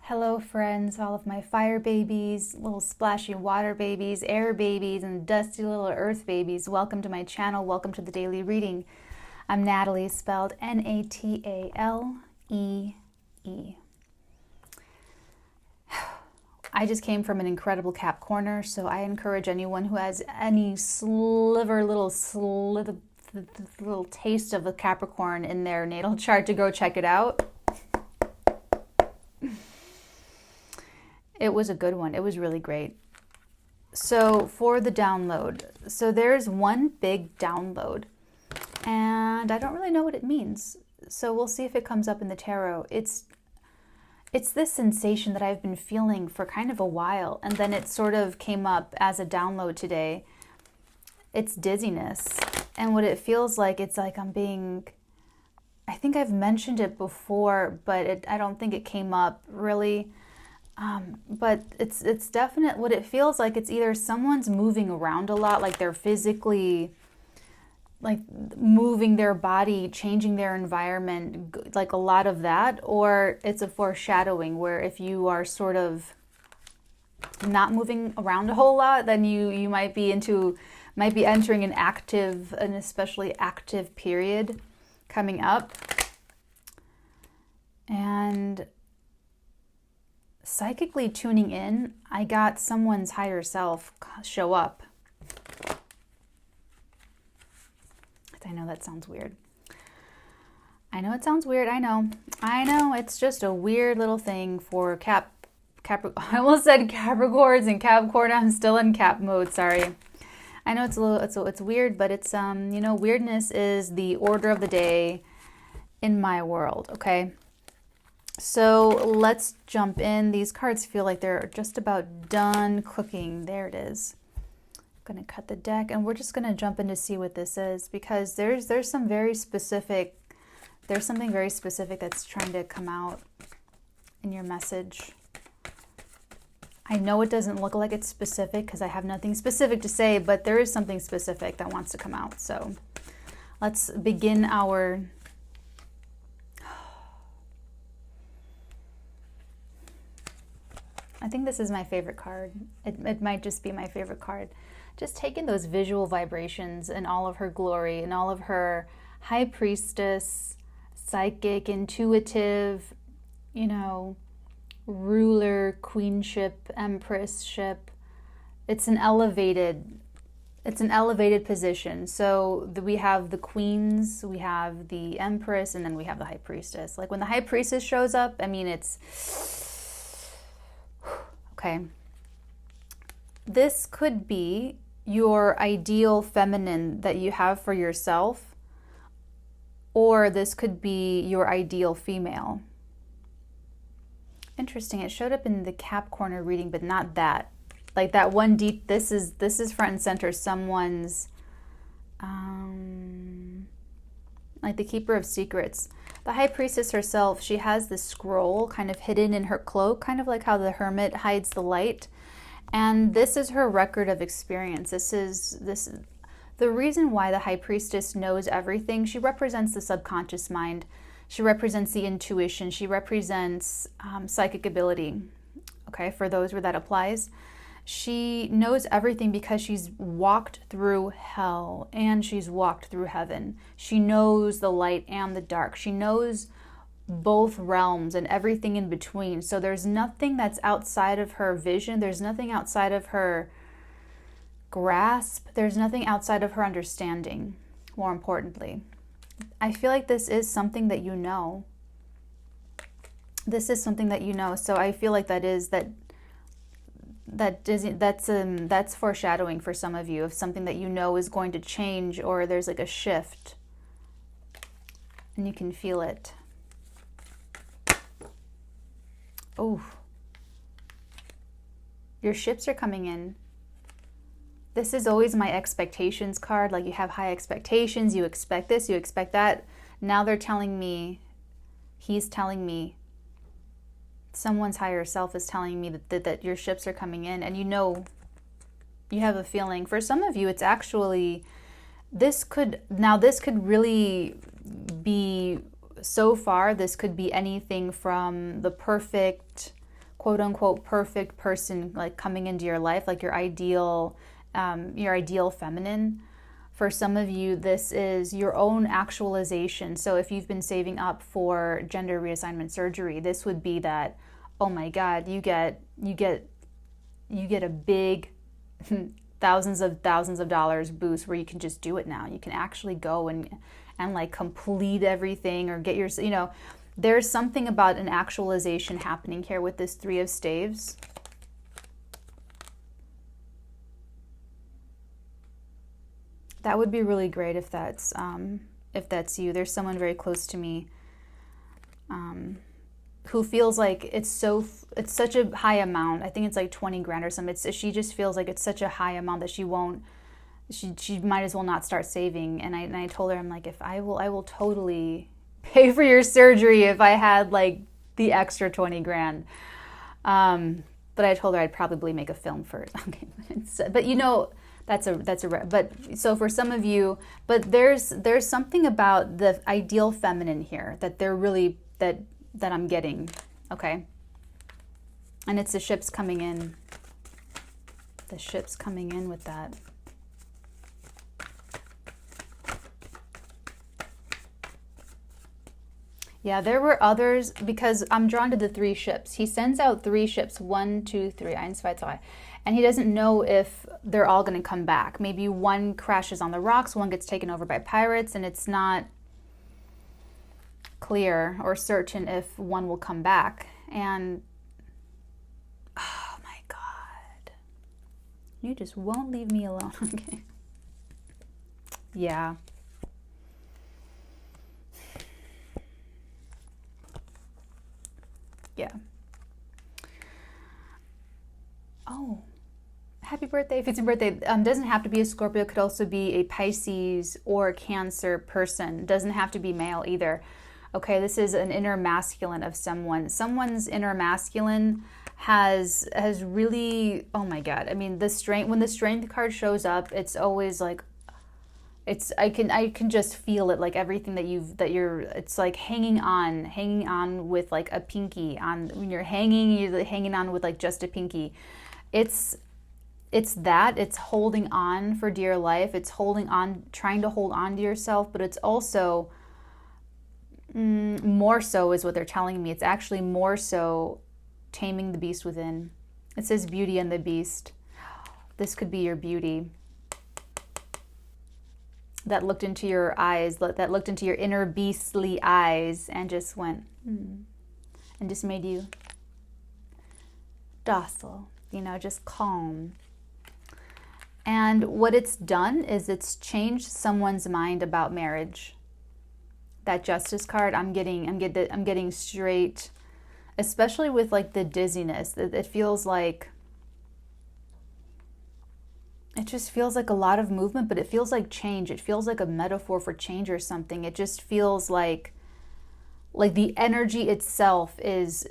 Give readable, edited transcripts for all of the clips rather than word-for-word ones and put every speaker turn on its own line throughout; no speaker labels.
Hello friends, all of my fire babies, little splashy water babies, air babies, and dusty little earth babies. Welcome to my channel, welcome to the daily reading. I'm Natalie, spelled Natalee. I just came from an incredible Cap corner, so I encourage anyone who has any little taste of a Capricorn in their natal chart to go check it out. It was a good one. It was really great. So for the download, so there's one big download, and I don't really know what it means. So we'll see if it comes up in the tarot. It's this sensation that I've been feeling for kind of a while, and then it sort of came up as a download today. It's dizziness, and what it feels like, it's like I think I've mentioned it before, but I don't think it came up really. But it's definite. What it feels like, it's either someone's moving around a lot, like they're physically like moving their body, changing their environment, like a lot of that, or it's a foreshadowing where if you are sort of not moving around a whole lot, then you might be entering an especially active period coming up. And psychically tuning in, I got someone's higher self show up. I know that sounds weird. I know it sounds weird. I know. It's just a weird little thing for I almost said Capricorns and Capricorn. I'm still in Cap mode. Sorry. I know it's weird, but it's weirdness is the order of the day in my world. Okay. So let's jump in. These cards feel like they're just about done cooking. There it is. I'm going to cut the deck, and we're just going to jump in to see what this is, because there's something very specific that's trying to come out in your message. I know it doesn't look like it's specific because I have nothing specific to say, but there is something specific that wants to come out. So let's begin our... I think this is my favorite card. It might just be my favorite card. Just taking those visual vibrations in all of her glory, and all of her High Priestess, psychic, intuitive, ruler, queenship, empressship. It's an elevated position. So we have the queens, we have the empress, and then we have the High Priestess. Like when the High Priestess shows up, I mean, it's... Okay. This could be your ideal feminine that you have for yourself, or this could be your ideal female. Interesting. It showed up in the Cap corner reading, but not that. Like that one deep. This is front and center. Someone's like the Keeper of Secrets. The High Priestess herself, she has this scroll kind of hidden in her cloak, kind of like how the hermit hides the light. And this is her record of experience. This is the reason why the High Priestess knows everything. She represents the subconscious mind. She represents the intuition. She represents psychic ability. Okay, for those where that applies. She knows everything because she's walked through hell and she's walked through heaven. She knows the light and the dark. She knows both realms and everything in between. So there's nothing that's outside of her vision. There's nothing outside of her grasp. There's nothing outside of her understanding, more importantly. I feel like this is something that you know. This is something that you know. So I feel like that's foreshadowing for some of you of something that you know is going to change, or there's like a shift and you can feel it. Oh, your ships are coming in. This is always my expectations card. Like you have high expectations, you expect this, you expect that. Now they're telling me, he's telling me, someone's higher self is telling me that your ships are coming in, and you have a feeling. For some of you, it's actually, this could really be, so far, this could be anything from the perfect quote unquote perfect person like coming into your life, like your ideal feminine. For some of you, this is your own actualization. So if you've been saving up for gender reassignment surgery, this would be that, oh my God, you get a big thousands of dollars boost where you can just do it now. You can actually go and like complete everything or get your, there's something about an actualization happening here with this Three of Staves. That would be really great if that's you. There's someone very close to me who feels like it's such a high amount. I think it's like 20 grand or something. She just feels like it's such a high amount that she might as well not start saving. And I told her, I'm like, I will totally pay for your surgery if I had like the extra 20 grand. But I told her I'd probably make a film first. Okay, but but so for some of you, but there's something about the ideal feminine here that they're really that I'm getting, okay? And it's the ships coming in. The ships coming in with that. Yeah, there were others, because I'm drawn to the 3 ships. He sends out 3 ships, 1, 2, 3, 1, 2, 3. And he doesn't know if they're all going to come back. Maybe one crashes on the rocks, one gets taken over by pirates, and it's not clear or certain if one will come back. And oh my God, you just won't leave me alone. Okay. Yeah. Yeah. Oh, happy birthday. If it's your birthday, doesn't have to be a Scorpio, could also be a Pisces or a Cancer person. Doesn't have to be male either. Okay, this is an inner masculine of someone. Someone's inner masculine has really, oh my God. I mean, when the strength card shows up, it's always like, I can just feel it, like everything it's like hanging on with like a pinky on. When you're hanging on with like just a pinky. It's holding on for dear life. It's holding on, trying to hold on to yourself, but it's also more so is what they're telling me. It's actually more so taming the beast within. It says Beauty and the Beast. This could be your beauty that looked into your eyes, that looked into your inner beastly eyes and just went, and just made you docile, just calm. And what it's done is it's changed someone's mind about marriage. That Justice card, I'm getting straight, especially with like the dizziness. It feels like, it just feels like a lot of movement, but it feels like change. It feels like a metaphor for change or something. It just feels like the energy itself is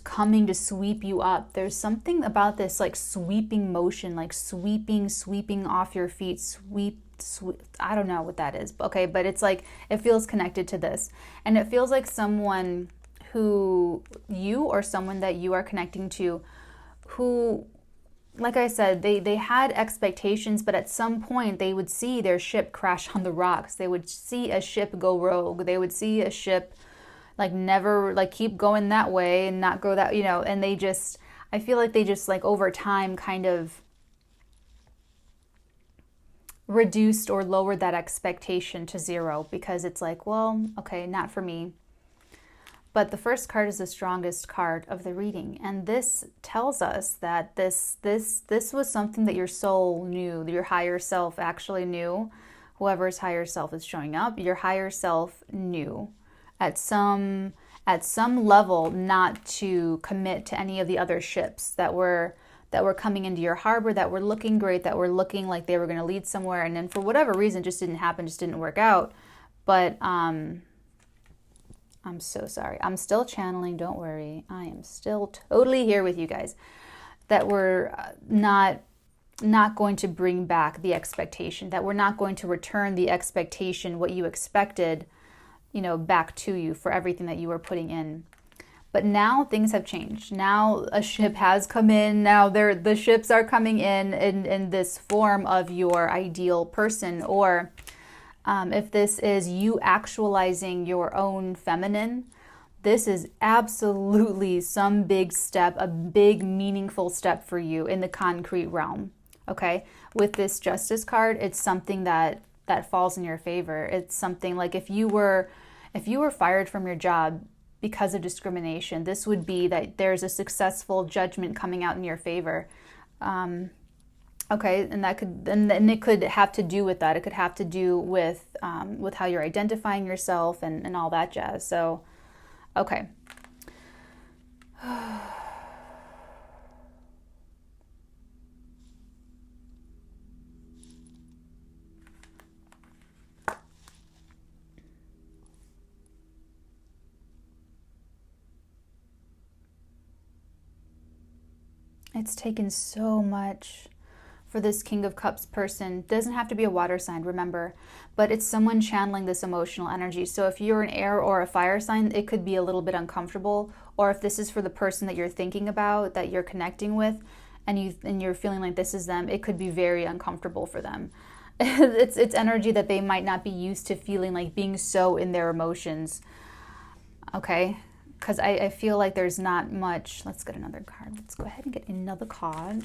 coming to sweep you up. There's something about this like sweeping motion, like sweeping off your feet, sweep. I don't know what that is. Okay, but it's like, it feels connected to this. And it feels like someone who you or someone that you are connecting to who, like I said, they had expectations, but at some point they would see their ship crash on the rocks. They would see a ship go rogue. They would see a ship like never, like keep going that way and not go that, and I feel like they just like over time kind of reduced or lowered that expectation to 0 because it's like, well, okay, not for me. But the first card is the strongest card of the reading. And this tells us that this was something that your soul knew, your higher self actually knew. Whoever's higher self is showing up, your higher self knew at some level not to commit to any of the other ships that were coming into your harbor, that were looking great, that were looking like they were going to lead somewhere. And then for whatever reason, just didn't happen, just didn't work out. But I'm so sorry. I'm still channeling. Don't worry. I am still totally here with you guys. That we're not going to bring back the expectation. That we're not going to return the expectation, what you expected, back to you for everything that you were putting in. But now things have changed. Now a ship has come in. Now the ships are coming in this form of your ideal person, or if this is you actualizing your own feminine, this is absolutely some big step, a big meaningful step for you in the concrete realm. Okay, with this Justice card, it's something that falls in your favor. It's something like if you were fired from your job because of discrimination, this would be that there's a successful judgment coming out in your favor. Okay, and that could, and it could have to do with that. It could have to do with how you're identifying yourself and all that jazz. So, okay. It's taken so much for this King of Cups person. Doesn't have to be a water sign, remember, but it's someone channeling this emotional energy. So if you're an air or a fire sign, it could be a little bit uncomfortable. Or if this is for the person that you're thinking about, that you're connecting with, and you're feeling like this is them, it could be very uncomfortable for them. It's energy that they might not be used to feeling, like being so in their emotions. Okay, because I feel like there's not much. Let's get another card. Let's go ahead and get another card.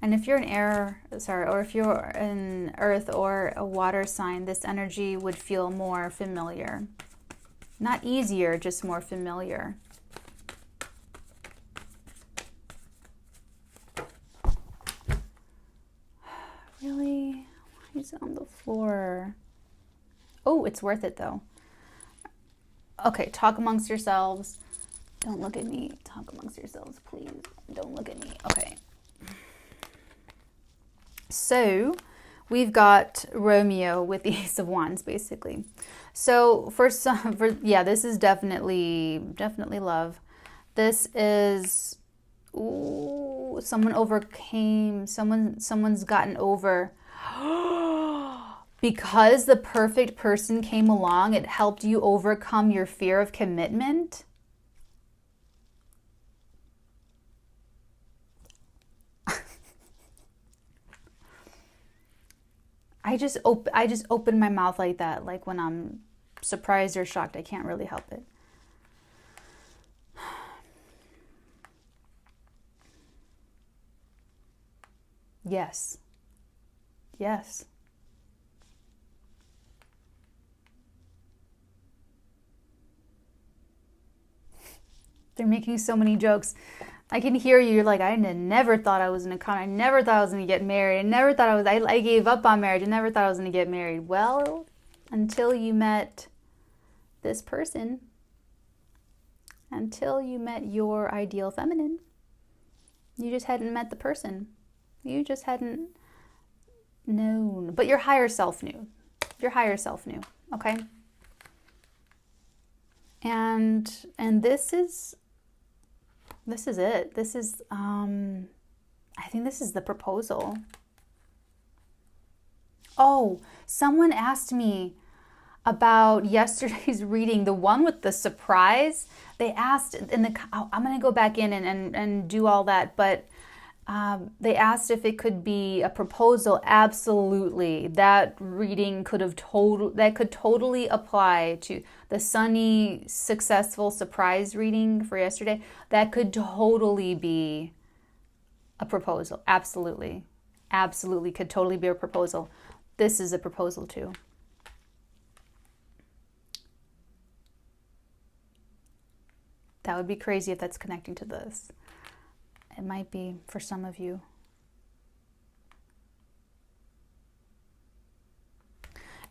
And if you're an air, or if you're an earth or a water sign, this energy would feel more familiar. Not easier, just more familiar. Really? Why is it on the floor? Oh, it's worth it though. Okay, talk amongst yourselves. Don't look at me. Talk amongst yourselves, please. Don't look at me. Okay. So we've got Romeo with the Ace of Wands, basically. So this is definitely love. This is, ooh, someone overcame, someone's gotten over. Because the perfect person came along, it helped you overcome your fear of commitment. I just open my mouth like that, like when I'm surprised or shocked. I can't really help it. Yes. Yes. They're making so many jokes. I can hear you. You're like, I never thought I was in a con. I never thought I was going to get married. I never thought I gave up on marriage. I never thought I was going to get married. Well, until you met this person, until you met your ideal feminine, you just hadn't met the person. You just hadn't known. But your higher self knew. Your higher self knew. Okay? And this is it. This is, I think this is the proposal. Oh, someone asked me about yesterday's reading, the one with the surprise. They asked I'm going to go back in and do all that, but they asked if it could be a proposal. Absolutely. That reading could totally apply to the sunny, successful surprise reading for yesterday. That could totally be a proposal. Absolutely. Absolutely could totally be a proposal. This is a proposal too. That would be crazy if that's connecting to this. It might be for some of you.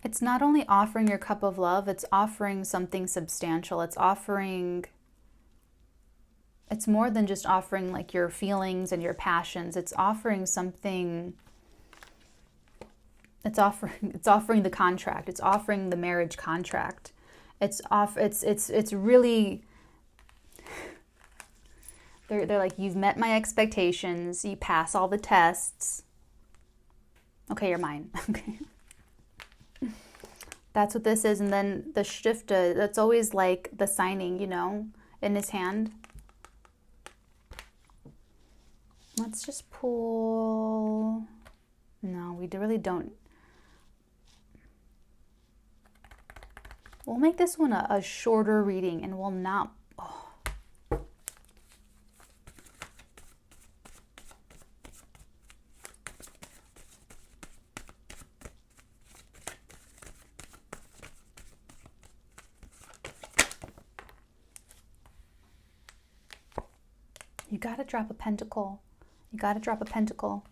It's not only offering your cup of love, it's offering something substantial. It's more than just offering like your feelings and your passions. It's offering something. It's offering the contract. It's offering the marriage contract. It's really. They're like, you've met my expectations. You pass all the tests. Okay, you're mine. Okay. That's what this is. And then the Stifte, that's always like the signing, you know, in his hand. Let's just pull. No, we really don't. We'll make this one a shorter reading, and we'll not. Oh. You gotta drop a pentacle. You gotta drop a pentacle.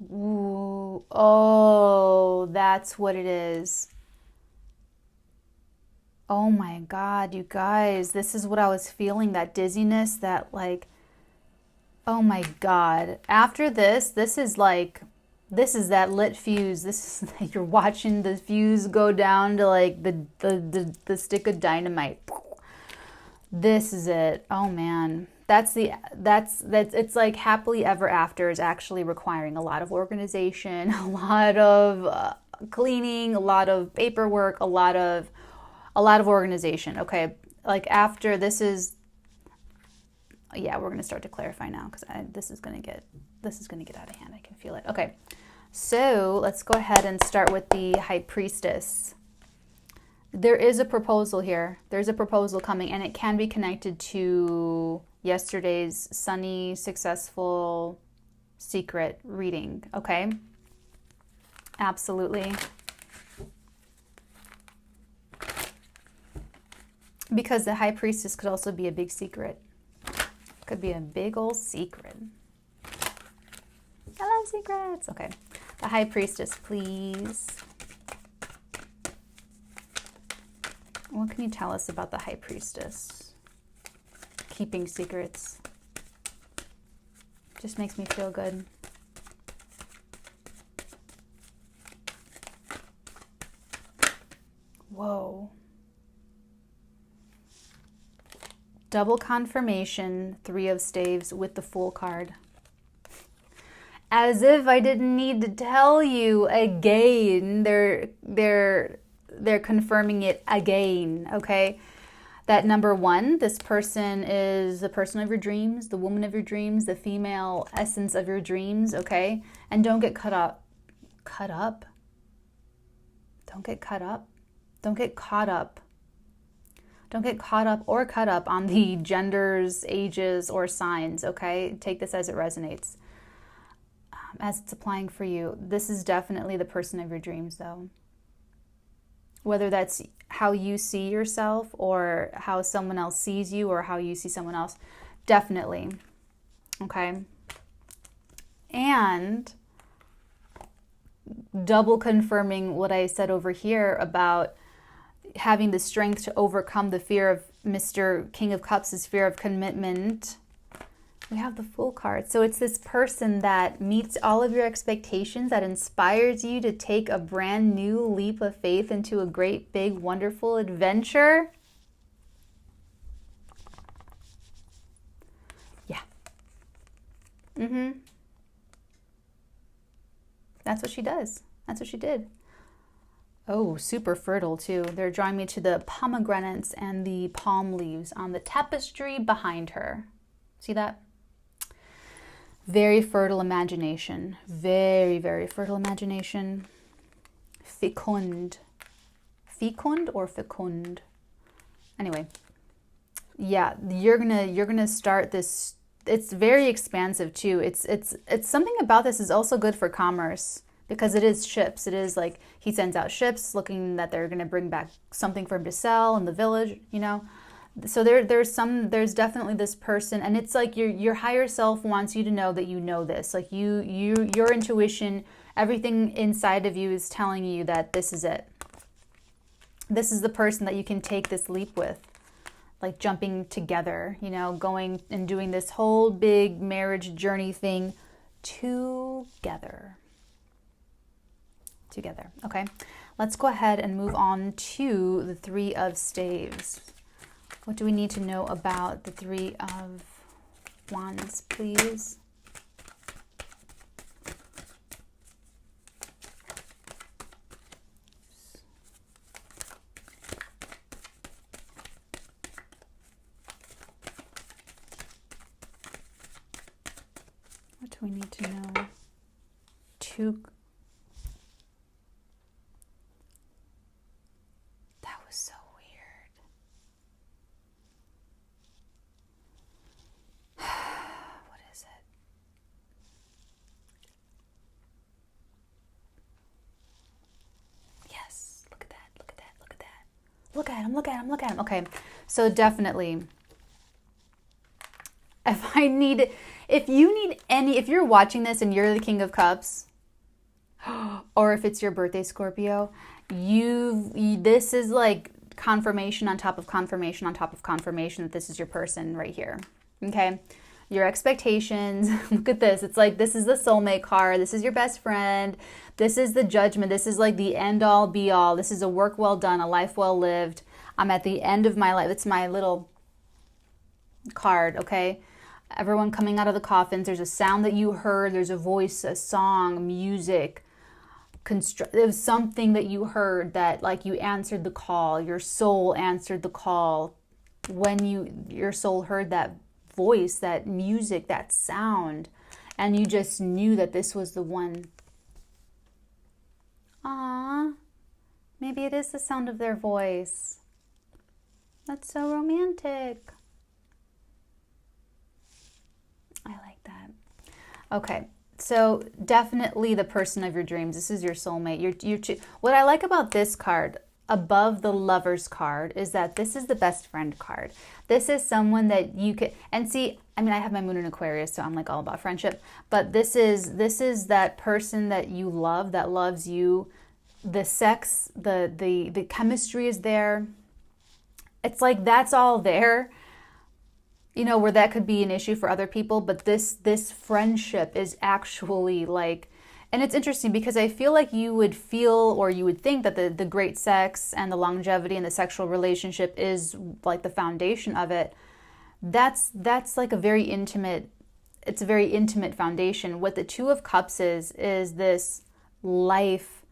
Ooh, oh, that's what it is. Oh my God, you guys, this is what I was feeling, that dizziness, that like, oh my God. After this is like, this is that lit fuse. This is like you're watching the fuse go down to like the stick of dynamite. This is it. Oh man. That's it's like happily ever after is actually requiring a lot of organization, a lot of cleaning, a lot of paperwork, a lot of organization. Okay, like after this is, yeah, we're gonna start to clarify now because this is gonna get out of hand. I can feel it. Okay, so let's go ahead and start with the High Priestess. There is a proposal here. There's a proposal coming, and it can be connected to yesterday's sunny, successful, secret reading, okay? Absolutely. Because the High Priestess could also be a big secret. Could be a big old secret. I love secrets. Okay. The High Priestess, please. What can you tell us about the High Priestess? Keeping secrets. Just makes me feel good. Whoa. Double confirmation, 3 of staves with the Fool card. As if I didn't need to tell you again. They're confirming it again, okay? That number 1, this person is the person of your dreams, the woman of your dreams, the female essence of your dreams, okay? And don't get caught up. Cut up? Don't get caught up. Don't get caught up. Don't get caught up or cut up on the genders, ages, or signs, okay? Take this as it resonates. As it's applying for you. This is definitely the person of your dreams, though. Whether that's how you see yourself or how someone else sees you or how you see someone else. Definitely. Okay? And double confirming what I said over here about having the strength to overcome the fear of Mr. King of Cups' fear of commitment. We have the Fool card. So it's this person that meets all of your expectations, that inspires you to take a brand new leap of faith into a great, big, wonderful adventure. Yeah. That's what she does. That's what she did. Oh, super fertile too. They're drawing me to the pomegranates and the palm leaves on the tapestry behind her. See that? Very fertile imagination. Very, very fertile imagination. Fecund. Fecund or fecund? Anyway. Yeah, you're gonna start this. It's very expansive too. It's something about this is also good for commerce because it is ships. It is like he sends out ships looking that they're gonna bring back something for him to sell in the village, you know. So there's definitely this person, and it's like your higher self wants you to know that you know this. Like your intuition, everything inside of you is telling you that this is it. This is the person that you can take this leap with. Like jumping together, you know, going and doing this whole big marriage journey thing together. Together. Okay. Let's go ahead and move on to the 3 of staves. What do we need to know about the 3 of wands, please? do we need to know? Two. That was so weird. What is it? Yes, look at that, look at that, look at that. Look at him, look at him, look at him. Okay, so definitely, if you're watching this and you're the King of Cups, or if it's your birthday, Scorpio, this is like confirmation on top of confirmation on top of confirmation that this is your person right here. Okay? Your expectations, look at this. It's like, this is the soulmate card. This is your best friend. This is the judgment. This is like the end all be all. This is a work well done, a life well lived. I'm at the end of my life. It's my little card, okay? Everyone coming out of the coffins. There's a sound that you heard. There's a voice, a song, music. It was something that you heard that, like, you answered the call. Your soul answered the call. When your soul heard that voice, that music, that sound, and you just knew that this was the one. Ah, maybe it is the sound of their voice. That's so romantic. I like that. Okay, so definitely the person of your dreams. This is your soulmate. What I like about this card above the Lover's card is that this is the best friend card. This is someone that you could, and see, I mean, I have my moon in Aquarius, so I'm like all about friendship, but this is that person that you love, that loves you. The sex, the chemistry is there. It's like that's all there. You know, where that could be an issue for other people, but this friendship is actually like, and it's interesting because I feel like you would feel, or you would think that the great sex and the longevity and the sexual relationship is like the foundation of it. That's like a very intimate, it's a very intimate foundation. What the Two of Cups is this life,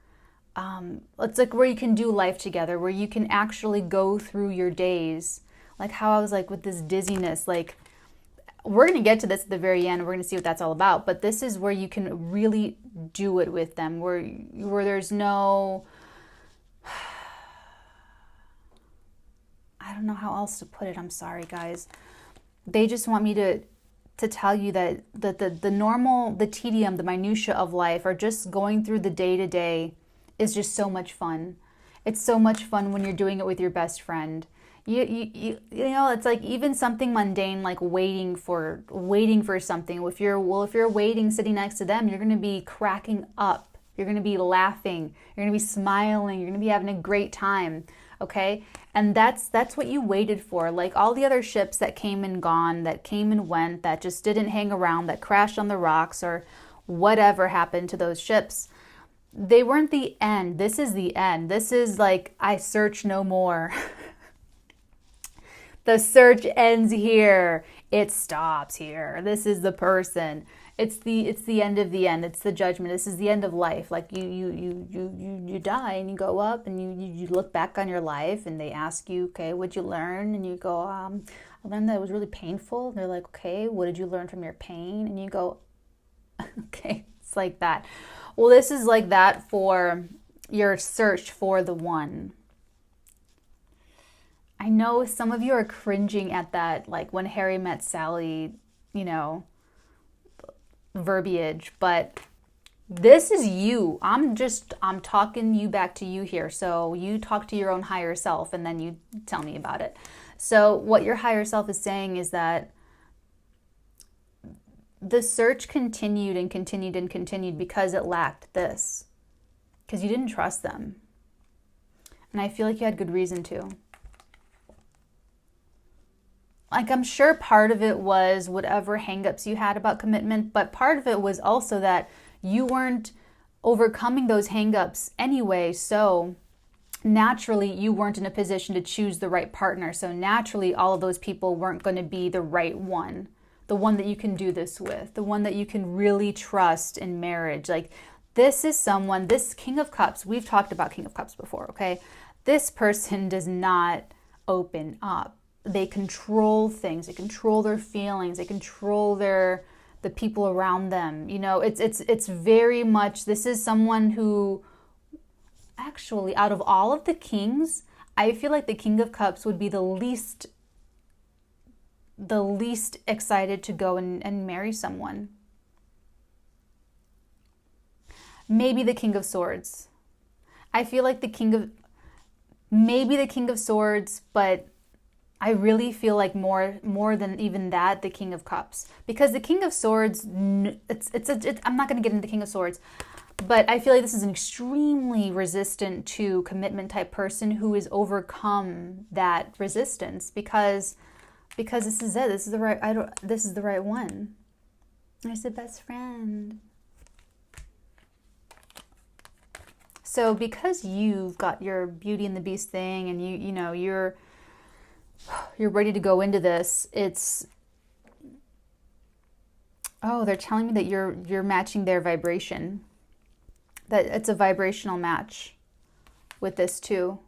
it's like where you can do life together, where you can actually go through your days. Like how I was like with this dizziness, like we're going to get to this at the very end. We're going to see what that's all about. But this is where you can really do it with them, where there's no, I don't know how else to put it. I'm sorry, guys. They just want me to tell you that the normal, the tedium, the minutia of life, or just going through the day-to-day is just so much fun. It's so much fun when you're doing it with your best friend. You know, it's like even something mundane like waiting for something. If you're waiting, sitting next to them, you're going to be cracking up. You're going to be laughing. You're going to be smiling. You're going to be having a great time. Okay? And that's what you waited for. Like all the other ships that came and gone, that came and went, that just didn't hang around, that crashed on the rocks, or whatever happened to those ships. They weren't the end. This is the end. This is like, I search no more. The search ends here. It stops here. This is the person. It's the end of the end. It's the judgment. This is the end of life. Like you die and you go up and you look back on your life and they ask you, okay, what'd you learn? And you go, I learned that it was really painful. And they're like, okay, what did you learn from your pain? And you go, okay, it's like that. Well, this is like that for your search for the one. I know some of you are cringing at that, like when Harry met Sally, you know, verbiage, but this is you. I'm talking you back to you here. So you talk to your own higher self and then you tell me about it. So what your higher self is saying is that the search continued and continued and continued because it lacked this, because you didn't trust them. And I feel like you had good reason to. Like, I'm sure part of it was whatever hangups you had about commitment, but part of it was also that you weren't overcoming those hangups anyway, so naturally you weren't in a position to choose the right partner. So naturally all of those people weren't going to be the right one, the one that you can do this with, the one that you can really trust in marriage. Like, this is someone, this King of Cups, we've talked about King of Cups before, okay? This person does not open up. They control things. They control their feelings. They control their the people around them. You know, it's very much, this is someone who, actually, out of all of the kings, I feel like the King of Cups would be the least excited to go and marry someone. Maybe the King of Swords. I feel like maybe the King of Swords, but I really feel like more than even that, the King of Cups. Because the King of Swords, I'm not going to get into the King of Swords, but I feel like this is an extremely resistant to commitment type person who has overcome that resistance because this is it. This is the right one. I said best friend. So because you've got your Beauty and the Beast thing and you know you're ready to go into this, they're telling me that you're matching their vibration. That it's a vibrational match with this too.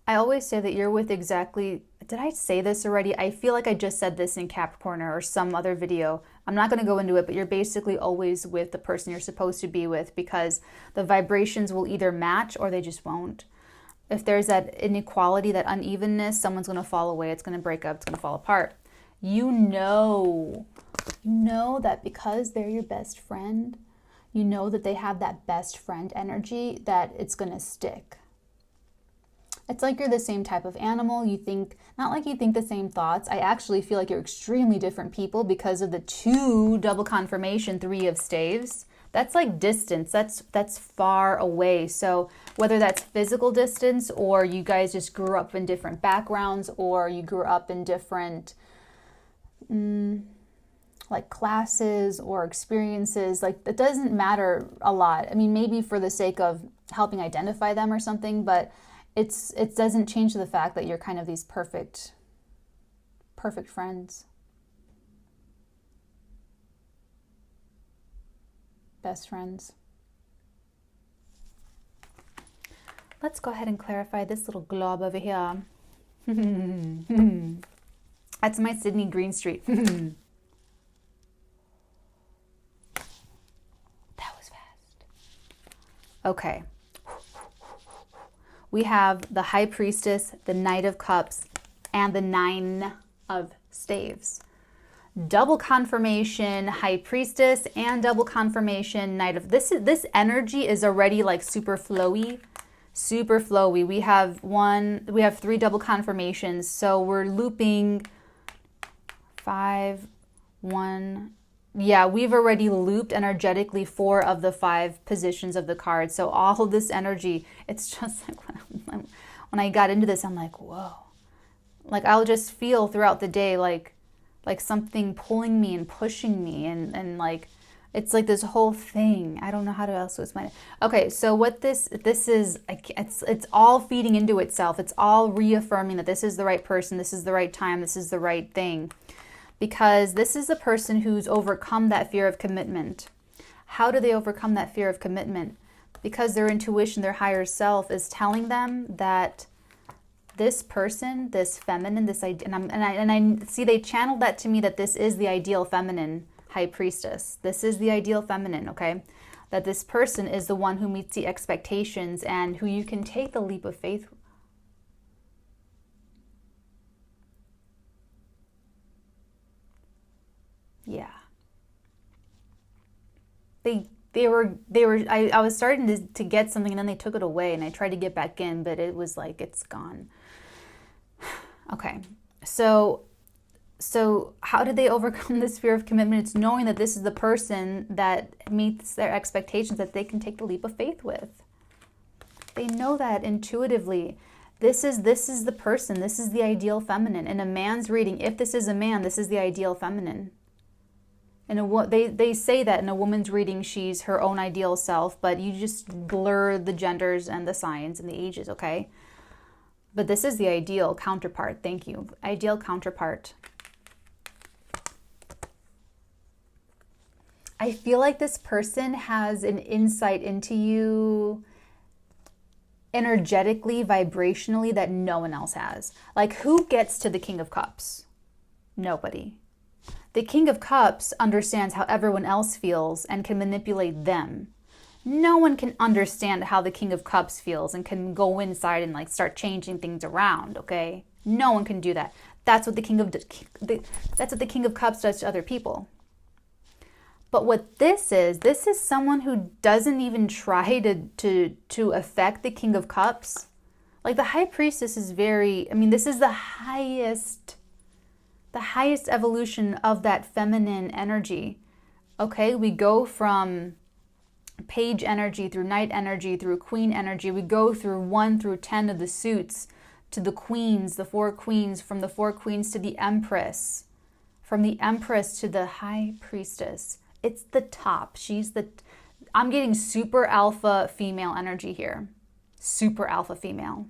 I always say that you're with exactly, did I say this already? I feel like I just said this in Capricorn or some other video. I'm not going to go into it, but you're basically always with the person you're supposed to be with because the vibrations will either match or they just won't. If there's that inequality, that unevenness, someone's going to fall away, it's going to break up, it's going to fall apart. You know that because they're your best friend, you know that they have that best friend energy, that it's going to stick. It's like you're the same type of animal. You think, not like you think the same thoughts. I actually feel like you're extremely different people because of the 2 double confirmation, 3 of staves. That's like distance. That's far away. So whether that's physical distance or you guys just grew up in different backgrounds or you grew up in different like classes or experiences, like it doesn't matter a lot. I mean, maybe for the sake of helping identify them or something, but it doesn't change the fact that you're kind of these perfect friends. Best friends. Let's go ahead and clarify this little glob over here. That's my Sydney Greenstreet. That was fast. Okay. We have the High Priestess, the Knight of Cups, and the 9 of Staves. Double confirmation, High Priestess, and double confirmation, Knight of... This energy is already like super flowy. Super flowy. We have 3 double confirmations. So we're looping 5, 1... Yeah, we've already looped energetically 4 of the 5 positions of the card. So all of this energy, it's just like when I got into this, I'm like, whoa. Like I'll just feel throughout the day like something pulling me and pushing me and like it's like this whole thing. I don't know how to else explain it. Okay, so what this is, it's all feeding into itself. It's all reaffirming that this is the right person, this is the right time, this is the right thing. Because this is a person who's overcome that fear of commitment. How do they overcome that fear of commitment? Because their intuition, their higher self is telling them that this person, this feminine, this idea, and I see they channeled that to me that this is the ideal feminine, High Priestess. This is the ideal feminine, okay? That this person is the one who meets the expectations and who you can take the leap of faith. Yeah. They were I was starting to get something and then they took it away and I tried to get back in, but it was like it's gone. Okay. So how did they overcome this fear of commitment? It's knowing that this is the person that meets their expectations that they can take the leap of faith with. They know that intuitively. This is the person. This is the ideal feminine. In a man's reading, if this is a man, this is the ideal feminine. And they say that in a woman's reading, she's her own ideal self, but you just blur the genders and the signs and the ages, okay? But this is the ideal counterpart. Thank you. Ideal counterpart. I feel like this person has an insight into you energetically, vibrationally, that no one else has. Like, who gets to the King of Cups? Nobody. The King of Cups understands how everyone else feels and can manipulate them. No one can understand how the King of Cups feels and can go inside and like start changing things around, okay? No one can do that. That's what the King of Cups does to other people. But what this is someone who doesn't even try to affect the King of Cups. Like the High Priestess is very, I mean, this is the highest evolution of that feminine energy. Okay, we go from page energy through knight energy through queen energy. We go through 1 through 10 of the suits to the queens, the 4 queens, from the 4 queens to the Empress, from the Empress to the High Priestess. It's the top. I'm getting super alpha female energy here. Super alpha female.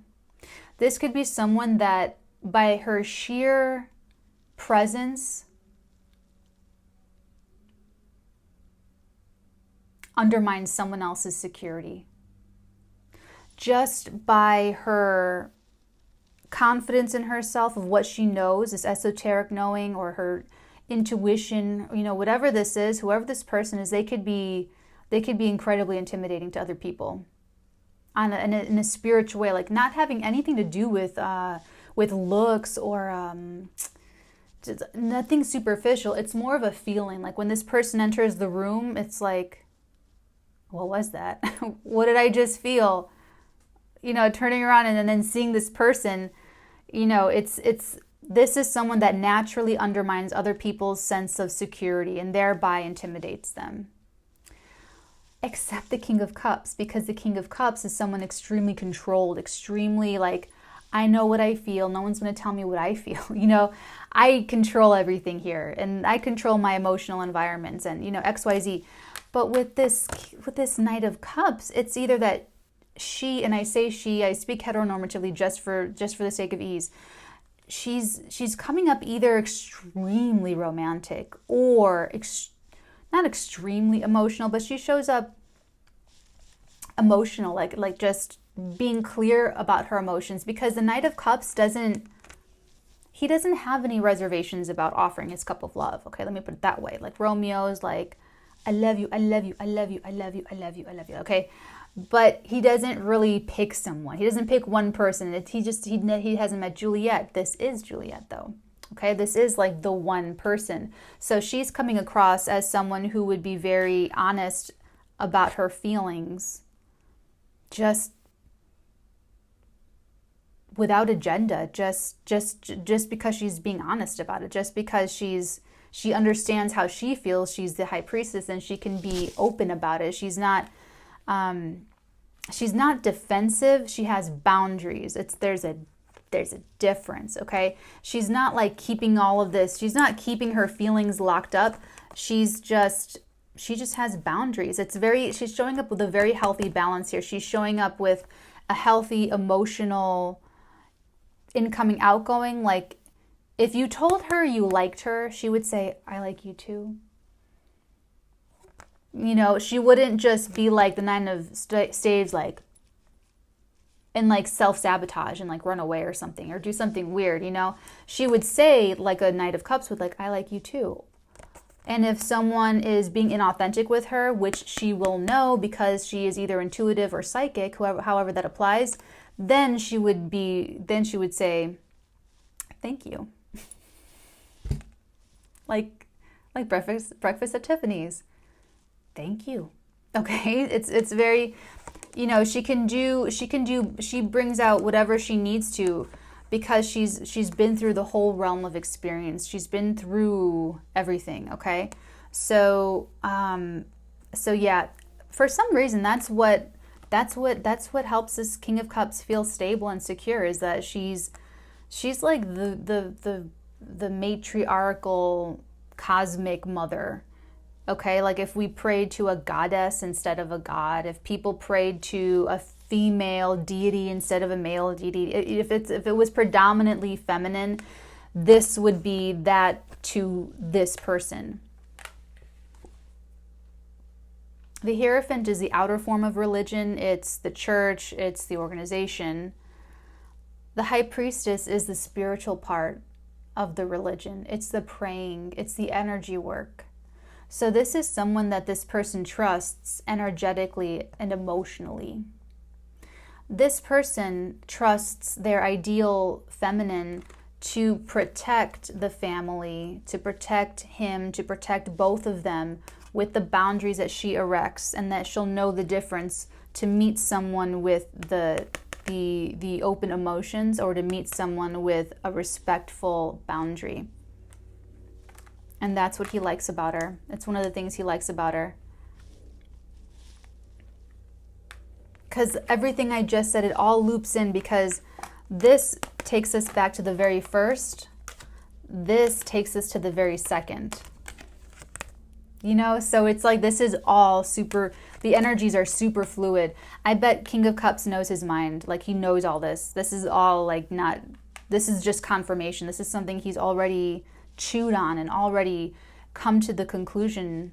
This could be someone that by her sheer presence undermines someone else's security. Just by her confidence in herself of what she knows, this esoteric knowing or her intuition, whatever this is, whoever this person is, they could be incredibly intimidating to other people in a spiritual way, like not having anything to do with looks or nothing superficial. It's more of a feeling. Like when this person enters the room, it's like, what was that? What did I just feel? Turning around and then seeing this person, this is someone that naturally undermines other people's sense of security and thereby intimidates them. Except the King of Cups, because the King of Cups is someone extremely controlled, extremely like, I know what I feel. No one's going to tell me what I feel. I control everything here and I control my emotional environments and, XYZ. But with this Knight of Cups, it's either that she, and I say she, I speak heteronormatively just for the sake of ease. She's coming up either extremely romantic or not extremely emotional, but she shows up emotional, like just being clear about her emotions, because the Knight of Cups doesn't have any reservations about offering his cup of love. Okay, let me put it that way. Like Romeo's like, I love you, I love you, I love you, I love you, I love you, I love you. Okay. But he doesn't really pick someone. He doesn't pick one person. He hasn't met Juliet. This is Juliet though. Okay, this is like the one person. So she's coming across as someone who would be very honest about her feelings, just without agenda, just because she's being honest about it, just because she understands how she feels. She's the High Priestess and she can be open about it. She's not defensive. She has boundaries. There's a difference, okay? She's not like keeping all of this. She's not keeping her feelings locked up. She just has boundaries. She's showing up with a very healthy balance here. She's showing up with a healthy emotional incoming, outgoing. Like if you told her you liked her, she would say, I like you too. She wouldn't just be like the Nine of Staves, like, and like self-sabotage and like run away or something or do something weird, She would say, like a Knight of Cups would, like, I like you too. And if someone is being inauthentic with her, which she will know because she is either intuitive or psychic, however that applies, then she would say, thank you. like breakfast at Tiffany's. Thank you. Okay, it's very, she brings out whatever she needs to because she's been through the whole realm of experience. She's been through everything, okay? So yeah, for some reason that's what helps this King of Cups feel stable and secure, is that she's like the matriarchal cosmic mother. Okay, like if we prayed to a goddess instead of a god, if people prayed to a female deity instead of a male deity, if it was predominantly feminine, this would be that to this person. The Hierophant is the outer form of religion. It's the church. It's the organization. The High Priestess is the spiritual part. of the religion. It's the praying. It's the energy work. So this is someone that this person trusts energetically and emotionally. This person trusts their ideal feminine to protect the family, to protect him, to protect both of them with the boundaries that she erects, and that she'll know the difference to meet someone with the open emotions or to meet someone with a respectful boundary. And that's what he likes about her. It's one of the things he likes about her. Because everything I just said, it all loops in, because this takes us back to the very first. This takes us to the very second. You know, so it's like this is all super, the energies are super fluid. I bet King of Cups knows his mind. Like, he knows all this. This is all like not, this is just confirmation. This is something he's already chewed on and already come to the conclusion.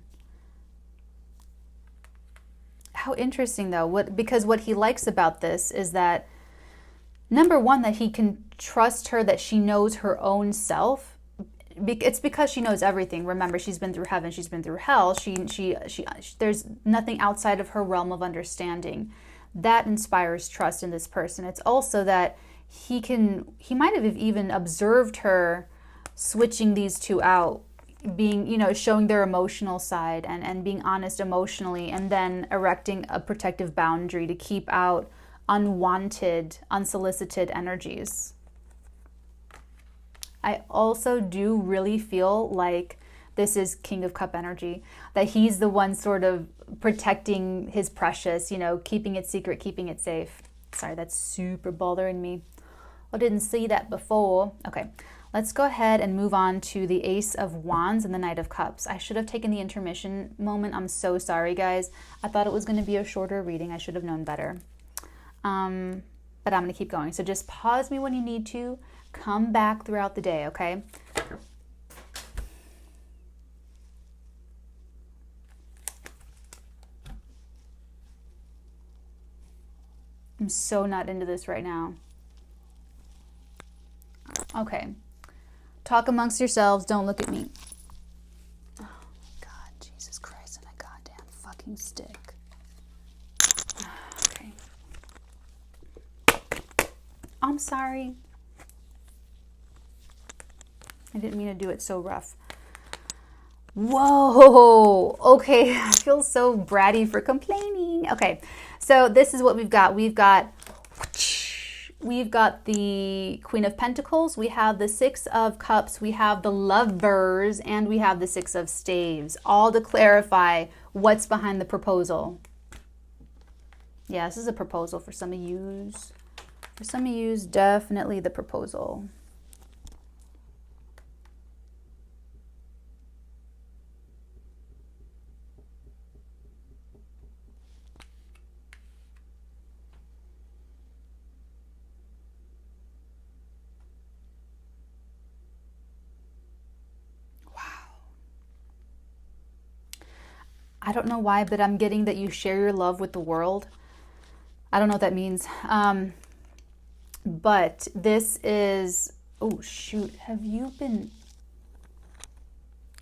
How interesting though, because what he likes about this is that, number one, that he can trust her, that she knows her own self. It's because she knows everything. Remember, she's been through heaven, she's been through hell. She there's nothing outside of her realm of understanding. That inspires trust in this person. It's also that he might have even observed her switching these two out, being, you know, showing their emotional side and being honest emotionally, and then erecting a protective boundary to keep out unwanted, unsolicited energies. I also do really feel like this is King of Cup energy, that he's the one sort of protecting his precious, you know, keeping it secret, keeping it safe. Sorry, that's super bothering me. I didn't see that before. Okay, let's go ahead and move on to the Ace of Wands and the Knight of Cups. I should have taken the intermission moment. I'm so sorry, guys. I thought it was going to be a shorter reading. I should have known better. But I'm going to keep going. So just pause me when you need to. Come back throughout the day, okay? I'm so not into this right now. Okay. Talk amongst yourselves. Don't look at me. Oh, God, Jesus Christ, and a goddamn fucking stick. Okay. I'm sorry. I didn't mean to do it so rough. Whoa. Okay. I feel so bratty for complaining. Okay. So this is what we've got. We've got the Queen of Pentacles. We have the Six of Cups. We have the Lovers. And we have the Six of Staves. All to clarify what's behind the proposal. Yeah, this is a proposal for some of yous. For some of yous, definitely the proposal. I don't know why, but I'm getting that you share your love with the world. I don't know what that means. But this is, oh shoot, have you been,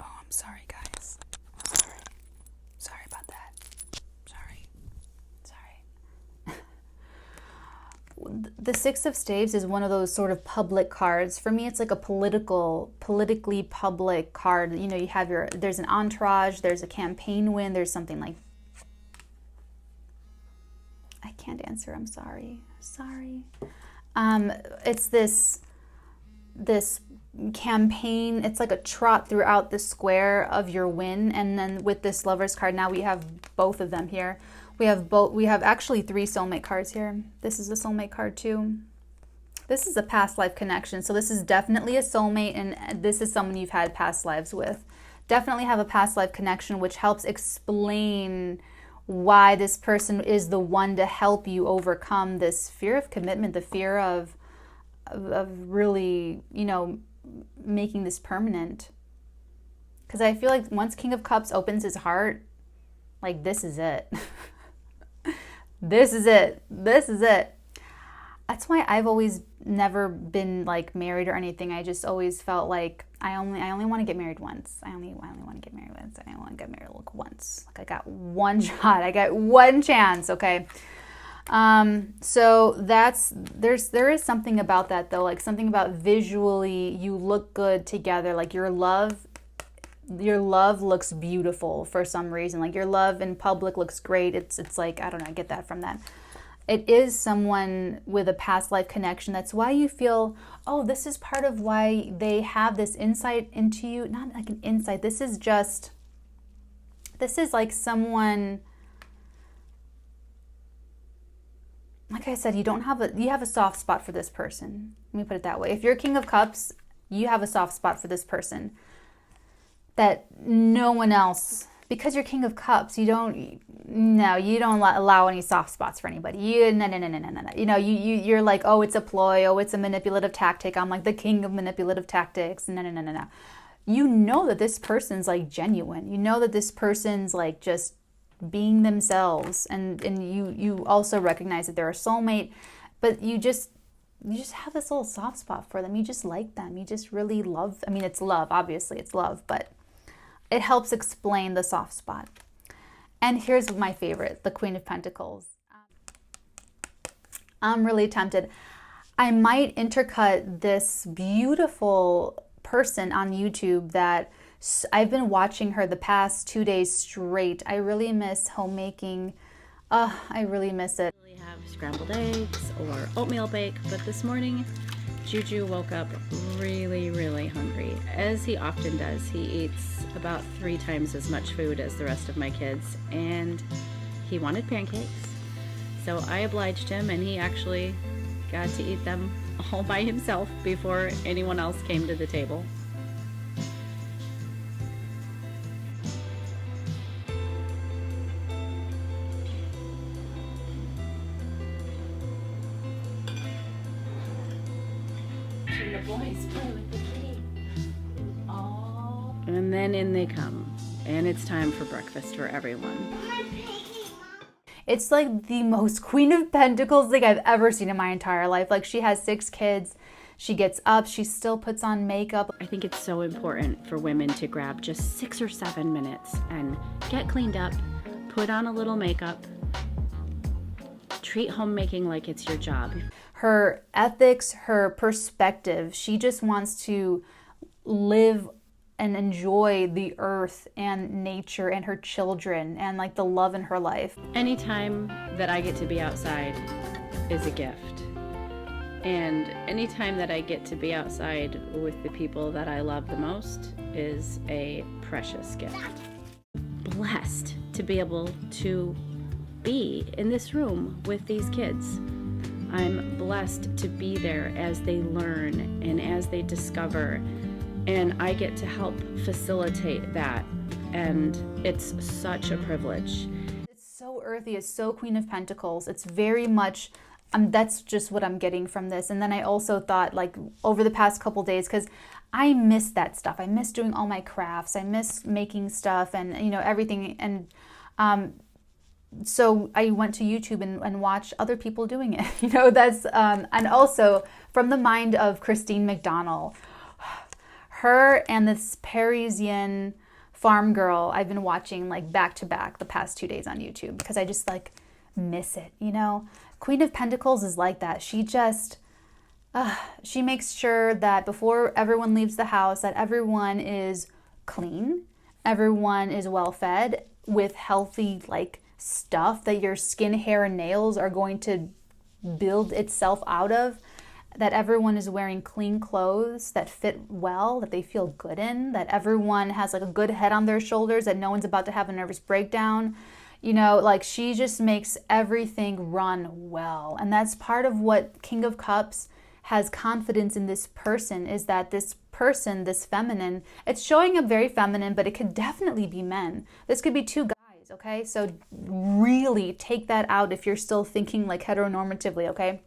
oh, I'm sorry guys. Sorry about that. Sorry. The Six of Staves is one of those sort of public cards. For me, it's like a politically public card. You know, you have there's an entourage, there's a campaign win, there's something like, I can't answer, I'm sorry. It's this campaign, it's like a trot throughout the square of your win. And then with this Lovers card, now we have both of them here. We have actually 3 Soulmate cards here. This is a Soulmate card too. This is a past life connection. So this is definitely a soulmate, and this is someone you've had past lives with. Definitely have a past life connection, which helps explain why this person is the one to help you overcome this fear of commitment, the fear of really, you know, making this permanent. Because I feel like once King of Cups opens his heart, like, this is it. This is it. That's why I've always never been like married or anything. I just always felt like I only want to get married once. I only want to get married once. I only want to get married like once. Like I got one shot. I got one chance. Okay. So there is something about that though, like something about visually you look good together. Like your love looks beautiful for some reason. Like your love in public looks great. It's like, I don't know, I get that from that. It is someone with a past life connection. That's why you feel, oh, this is part of why they have this insight into you. Not like an insight. This is like someone, like I said, you have a soft spot for this person. Let me put it that way. If you're King of Cups, you have a soft spot for this person that no one else, because you're King of Cups, you don't allow any soft spots for anybody. No. You know, you're like, oh, it's a ploy, oh, it's a manipulative tactic. I'm like the king of manipulative tactics. No. You know that this person's like genuine. You know that this person's like just being themselves, and you also recognize that they're a soulmate, but you just have this little soft spot for them. You just like them. You just really love. I mean, it's love. Obviously, it's love, but it helps explain the soft spot. And here's my favorite, the Queen of Pentacles. I'm really tempted. I might intercut this beautiful person on YouTube that I've been watching her the past 2 days straight. I really miss homemaking. I really miss it.
I really have scrambled eggs or oatmeal bake, but this morning Juju woke up really, really hungry. As he often does, he eats about 3 times as much food as the rest of my kids, and he wanted pancakes. So I obliged him, and he actually got to eat them all by himself before anyone else came to the table. And then in they come, and it's time for breakfast for everyone.
It's like the most Queen of Pentacles thing I've ever seen in my entire life. Like, she has 6 kids. She gets up, she still puts on makeup.
I think it's so important for women to grab just 6 or 7 minutes and get cleaned up, put on a little makeup, treat homemaking like it's your job.
Her ethics, her perspective, she just wants to live and enjoy the earth and nature and her children and like the love in her life.
Anytime that I get to be outside is a gift. And anytime that I get to be outside with the people that I love the most is a precious gift. Blessed to be able to be in this room with these kids. I'm blessed to be there as they learn and as they discover, and I get to help facilitate that, and it's such a privilege.
It's so earthy, it's so Queen of Pentacles. It's very much, that's just what I'm getting from this. And then I also thought, like, over the past couple days, because I miss that stuff. I miss doing all my crafts. I miss making stuff and, you know, everything. And so I went to YouTube and watched other people doing it. You know, that's, and also from the mind of Christine McDonald, her and this Parisian farm girl I've been watching like back to back the past 2 days on YouTube because I just like miss it, you know? Queen of Pentacles is like that. She just, she makes sure that before everyone leaves the house that everyone is clean, everyone is well fed with healthy like stuff that your skin, hair, and nails are going to build itself out of, that everyone is wearing clean clothes that fit well, that they feel good in, that everyone has like a good head on their shoulders, that no one's about to have a nervous breakdown. You know, like she just makes everything run well. And that's part of what King of Cups has confidence in this person, is that this person, this feminine, it's showing up very feminine, but it could definitely be men. This could be 2 guys. Okay, so really take that out if you're still thinking like heteronormatively, okay?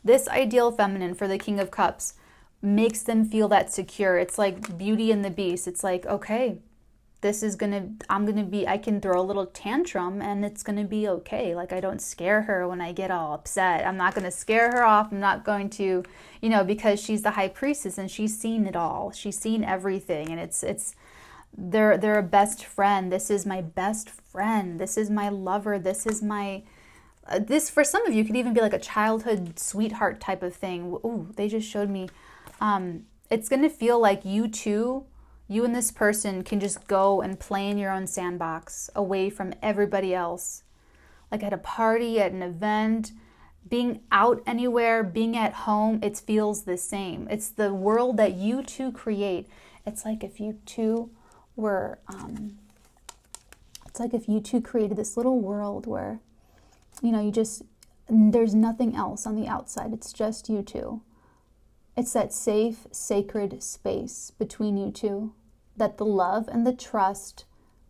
This ideal feminine for the King of Cups makes them feel that secure. It's like Beauty and the Beast. It's like, okay, I can throw a little tantrum and it's gonna be okay. Like, I don't scare her when I get all upset. I'm not gonna scare her off. I'm not going to, because she's the High Priestess and she's seen it all. She's seen everything, and they're a best friend. This is my best friend. This is my lover. This is my, this for some of you could even be like a childhood sweetheart type of thing. Ooh, they just showed me. It's gonna feel like you and this person can just go and play in your own sandbox away from everybody else. Like at a party, at an event, being out anywhere, being at home, it feels the same. It's the world that you two create. It's like if you two were, created this little world where, there's nothing else on the outside. It's just you two. It's that safe, sacred space between you two, that the love and the trust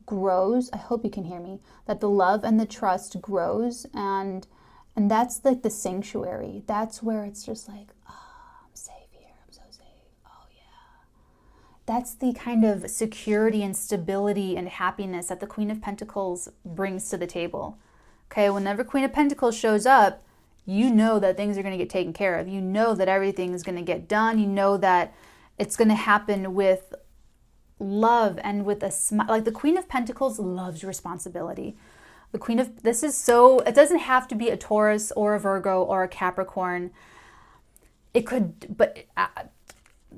grows. I hope you can hear me. That the love and the trust grows, and that's like the sanctuary. That's where it's just like, oh, I'm safe here. I'm so safe. Oh yeah. That's the kind of security and stability and happiness that the Queen of Pentacles brings to the table. Okay, whenever Queen of Pentacles shows up, you know that things are going to get taken care of. You know that everything is going to get done. You know that it's going to happen with love and with a smile. Like the Queen of Pentacles loves responsibility. It doesn't have to be a Taurus or a Virgo or a Capricorn. It could, but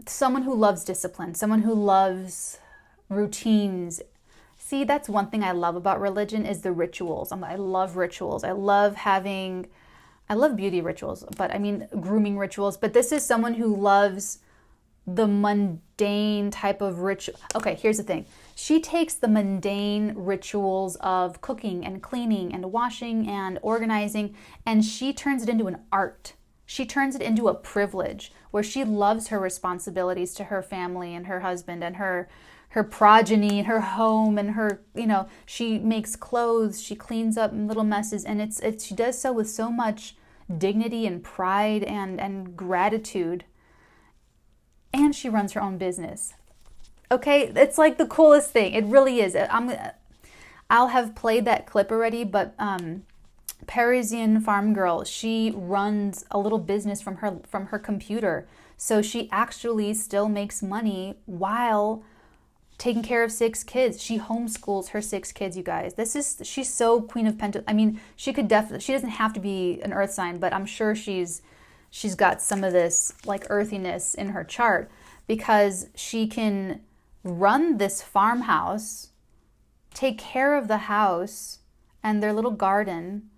someone who loves discipline, someone who loves routines. See, that's one thing I love about religion is the rituals. I love rituals. I love beauty rituals, but I mean grooming rituals. But this is someone who loves the mundane type of ritual. Okay, here's the thing. She takes the mundane rituals of cooking and cleaning and washing and organizing, and she turns it into an art. She turns it into a privilege where she loves her responsibilities to her family and her husband and her progeny and her home and her, she makes clothes, she cleans up little messes, and she does so with so much dignity and pride and gratitude. And she runs her own business. Okay, it's like the coolest thing. It really is. I'll have played that clip already, but Parisian farm girl, she runs a little business from her computer. So she actually still makes money while taking care of 6 kids. She homeschools her 6 kids, you guys. She's so Queen of Pentacles. I mean, she doesn't have to be an earth sign, but I'm sure she's got some of this like earthiness in her chart, because she can run this farmhouse, take care of the house and their little garden,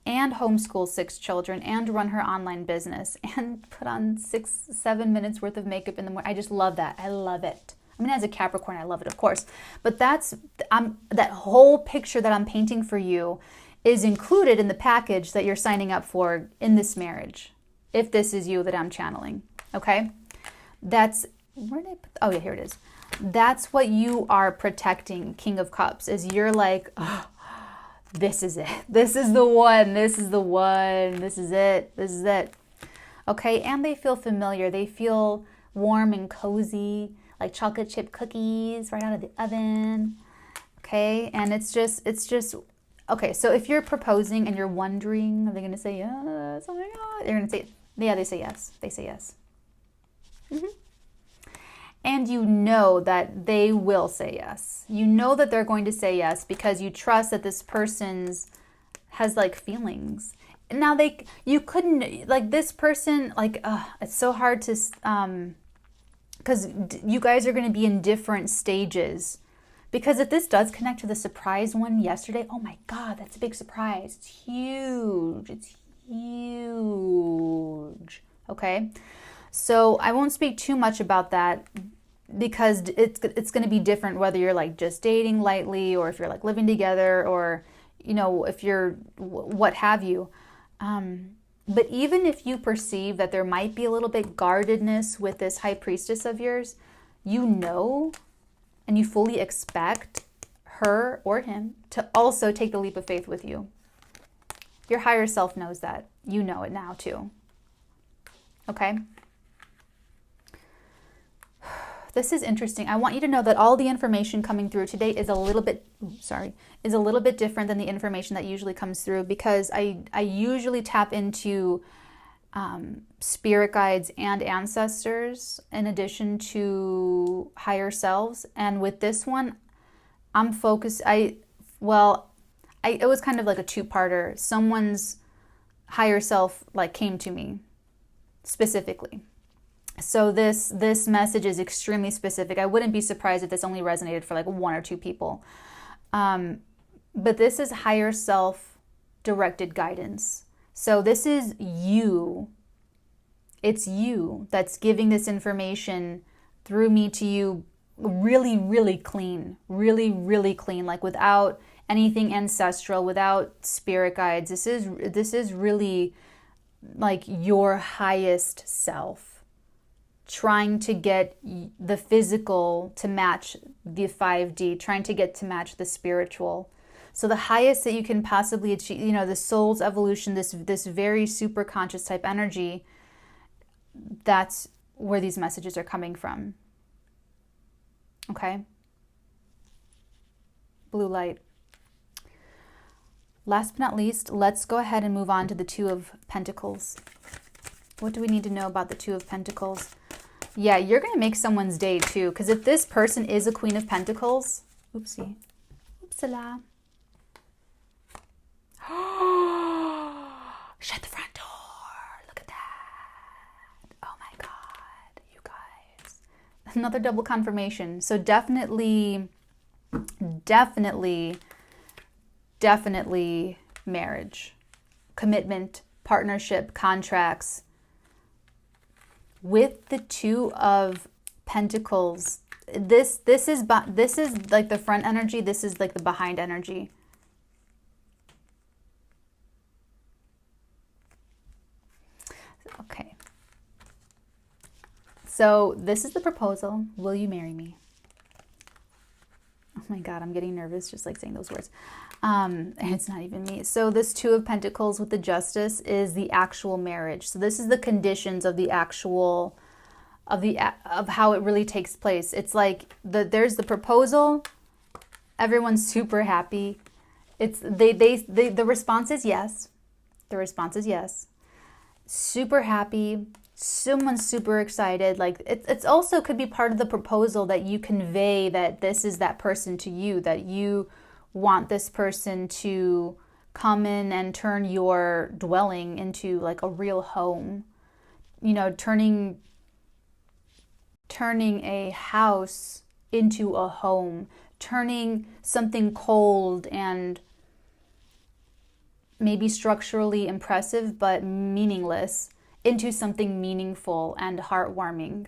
and homeschool 6 children, and run her online business, and put on 6-7 minutes worth of makeup in the morning. I just love that. I love it. I mean, as a Capricorn, I love it, of course. But that whole picture that I'm painting for you is included in the package that you're signing up for in this marriage, if this is you that I'm channeling, okay? Where did I put? Oh yeah, here it is. That's what you are protecting, King of Cups, is you're like, oh, this is it. This is the one. This is the one. This is it. This is it. Okay, and they feel familiar. They feel warm and cozy, like chocolate chip cookies right out of the oven. Okay, and it's just, okay, so if you're proposing and you're wondering, are they going to say yes? Oh my God. They're going to say, yeah, they say yes. They say yes. Mm-hmm. And you know that they will say yes. You know that they're going to say yes because you trust that this person's has like feelings. Now you couldn't, like this person, like, it's so hard to, because you guys are going to be in different stages. Because if this does connect to the surprise one yesterday, oh my God, that's a big surprise. It's huge. It's huge. Okay. So I won't speak too much about that because it's going to be different whether you're like just dating lightly or if you're like living together or, you know, if you're what have you. But even if you perceive that there might be a little bit guardedness with this High Priestess of yours, you know, and you fully expect her or him to also take the leap of faith with you. Your higher self knows that. You know it now too. Okay? This is interesting. I want you to know that all the information coming through today is a little bit, is a little bit different than the information that usually comes through, because I usually tap into spirit guides and ancestors in addition to higher selves. And with this one, I'm focused. It was kind of like a two-parter. Someone's higher self like came to me specifically. So this message is extremely specific. I wouldn't be surprised if this only resonated for like one or two people. But this is higher self directed guidance. So this is you. It's you that's giving this information through me to you, really, really clean, really clean, like without anything ancestral, without spirit guides. This is really like your highest self trying to get the physical to match the 5D, trying to get to match the spiritual. So the highest that you can possibly achieve, you know, the soul's evolution, this very super conscious type energy, that's where these messages are coming from. Okay? Blue light. Last but not least, let's go ahead and move on to the Two of Pentacles. What do we need to know about the Two of Pentacles? Yeah, you're going to make someone's day too, because if this person is a Queen of Pentacles, oopsie, oopsala. Shut the front door. Look at that. Oh my God, you guys. Another double confirmation. So definitely marriage, commitment, partnership, contracts. With the Two of Pentacles, this is like the front energy. This is like the behind energy. Okay. So this is the proposal. Will you marry me? Oh my God, I'm getting nervous just like saying those words. And it's not even me. So this Two of Pentacles with the Justice is the actual marriage. So this is the conditions of the actual, of how it really takes place. It's like there's the proposal. Everyone's super happy. It's the response is yes. The response is yes. Super happy. Someone's super excited. Like it's also could be part of the proposal that you convey that this is that person to you, that you want this person to come in and turn your dwelling into like a real home. You know, turning a house into a home, turning something cold and maybe structurally impressive but meaningless into something meaningful and heartwarming.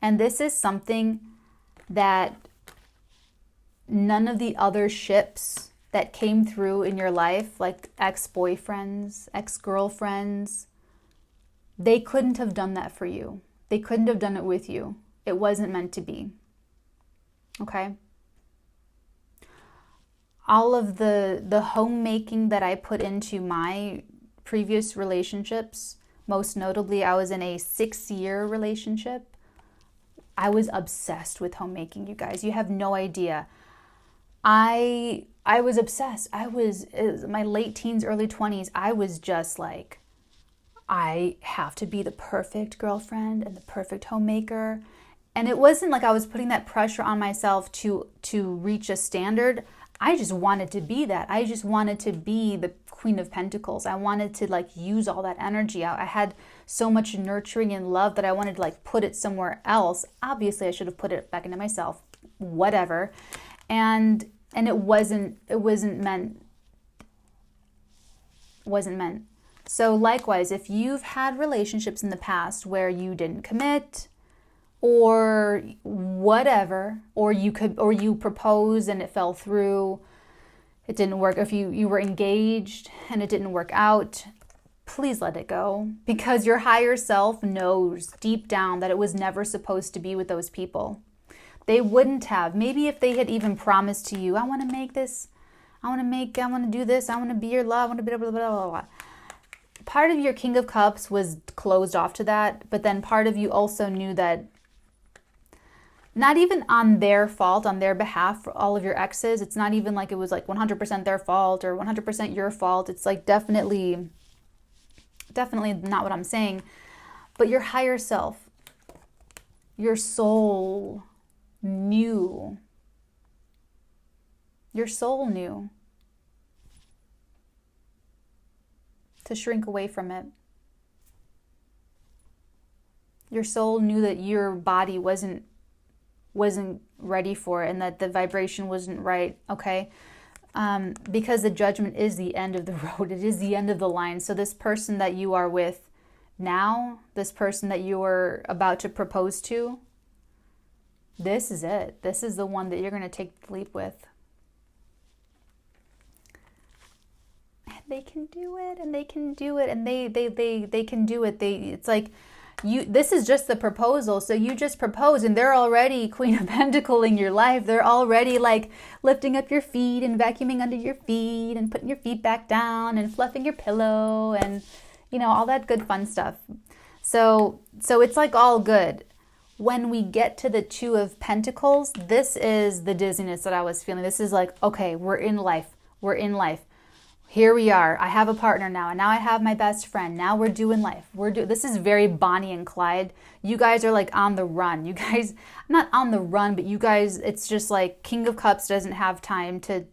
And this is something that none of the other ships that came through in your life, like ex-boyfriends, ex-girlfriends, they couldn't have done that for you. They couldn't have done it with you. It wasn't meant to be. Okay? All of the homemaking that I put into my previous relationships, most notably, I was in a 6-year relationship. I was obsessed with homemaking, you guys. You have no idea. I was obsessed. It was my late teens, early 20s. I was just like, I have to be the perfect girlfriend and the perfect homemaker. And it wasn't like I was putting that pressure on myself to reach a standard. I just wanted to be that. I just wanted to be the Queen of Pentacles. I wanted to like use all that energy out. I had so much nurturing and love that I wanted to like put it somewhere else. Obviously, I should have put it back into myself. Whatever. And it wasn't meant. So likewise, if you've had relationships in the past where you didn't commit or whatever, or you proposed and it fell through, it didn't work, if you were engaged and it didn't work out, please let it go, because your higher self knows deep down that it was never supposed to be with those people. They wouldn't have. Maybe if they had even promised to you, I want to make this, I want to do this, I want to be your love, I want to blah, blah, blah, blah, blah. Part of your King of Cups was closed off to that, but then part of you also knew that not even on their fault, on their behalf, for all of your exes. It's not even like it was like 100% their fault or 100% your fault. It's like definitely not what I'm saying. But your higher self, your soul knew. Your soul knew to shrink away from it. Your soul knew that your body wasn't ready for it and that the vibration wasn't right, okay? Because the judgment is the end of the road. It is the end of the line. So this person that you are with now, this person that you are about to propose to, this is it. This is the one that you're going to take the leap with. And they can do it, and they can do it, and they can do it. It's like, this is just the proposal. So you just propose and they're already Queen of Pentacles in your life. They're already like lifting up your feet and vacuuming under your feet and putting your feet back down and fluffing your pillow and, you know, all that good fun stuff. So it's like all good. When we get to the Two of Pentacles, this is the dizziness that I was feeling. This is like, okay, we're in life. We're in life. Here we are. I have a partner now, and now I have my best friend. Now we're doing life. This is very Bonnie and Clyde. You guys are like on the run. You guys, not on the run, but you guys, it's just like King of Cups doesn't have time to,